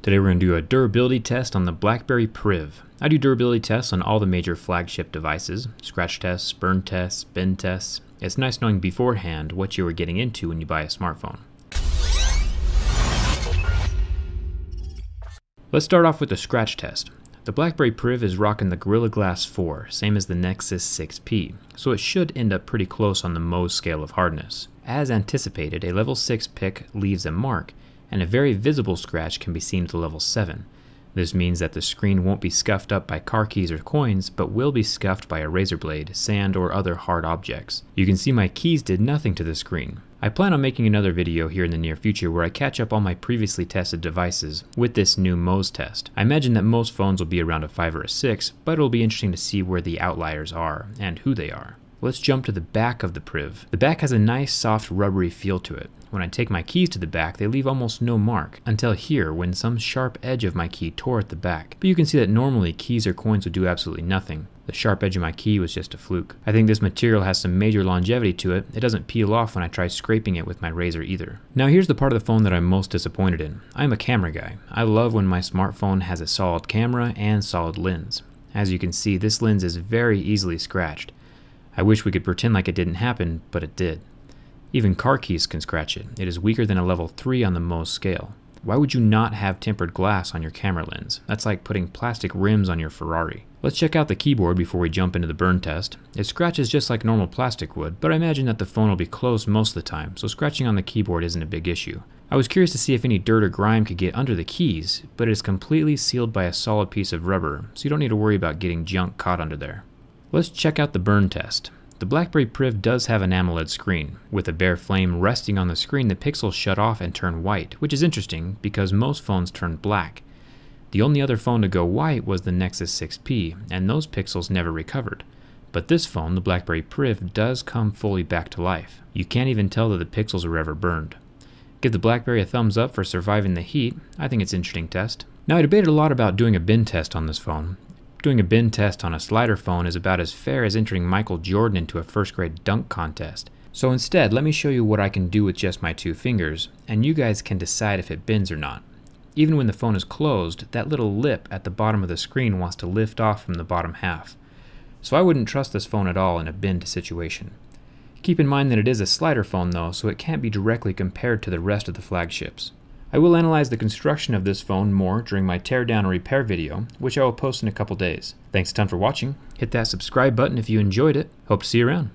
Today we're going to do a durability test on the BlackBerry Priv. I do durability tests on all the major flagship devices, scratch tests, burn tests, bin tests. It's nice knowing beforehand what you are getting into when you buy a smartphone. Let's start off with the scratch test. The BlackBerry Priv is rocking the Gorilla Glass 4, same as the Nexus 6P, so it should end up pretty close on the Mohs scale of hardness. As anticipated, a level 6 pick leaves a mark, and a very visible scratch can be seen at the level 7. This means that the screen won't be scuffed up by car keys or coins, but will be scuffed by a razor blade, sand, or other hard objects. You can see my keys did nothing to the screen. I plan on making another video here in the near future where I catch up all my previously tested devices with this new Mohs test. I imagine that most phones will be around a 5 or a 6, but it'll be interesting to see where the outliers are and who they are. Let's jump to the back of the Priv. The back has a nice soft rubbery feel to it. When I take my keys to the back, they leave almost no mark, until here when some sharp edge of my key tore at the back. But you can see that normally keys or coins would do absolutely nothing. The sharp edge of my key was just a fluke. I think this material has some major longevity to it. It doesn't peel off when I try scraping it with my razor either. Now here's the part of the phone that I'm most disappointed in. I'm a camera guy. I love when my smartphone has a solid camera and solid lens. As you can see, this lens is very easily scratched. I wish we could pretend like it didn't happen, but it did. Even car keys can scratch it. It is weaker than a level 3 on the Mohs scale. Why would you not have tempered glass on your camera lens? That's like putting plastic rims on your Ferrari. Let's check out the keyboard before we jump into the burn test. It scratches just like normal plastic would, but I imagine that the phone will be closed most of the time, so scratching on the keyboard isn't a big issue. I was curious to see if any dirt or grime could get under the keys, but it is completely sealed by a solid piece of rubber, so you don't need to worry about getting junk caught under there. Let's check out the burn test. The BlackBerry Priv does have an AMOLED screen. With a bare flame resting on the screen, the pixels shut off and turn white, which is interesting because most phones turn black. The only other phone to go white was the Nexus 6P, and those pixels never recovered. But this phone, the BlackBerry Priv, does come fully back to life. You can't even tell that the pixels are ever burned. Give the BlackBerry a thumbs up for surviving the heat. I think it's an interesting test. Now I debated a lot about doing a bin test on this phone. Doing a bin test on a slider phone is about as fair as entering Michael Jordan into a first grade dunk contest. So instead, let me show you what I can do with just my 2 fingers, and you guys can decide if it bends or not. Even when the phone is closed, that little lip at the bottom of the screen wants to lift off from the bottom half. So I wouldn't trust this phone at all in a bend situation. Keep in mind that it is a slider phone though, so it can't be directly compared to the rest of the flagships. I will analyze the construction of this phone more during my teardown and repair video, which I will post in a couple days. Thanks a ton for watching. Hit that subscribe button if you enjoyed it. Hope to see you around.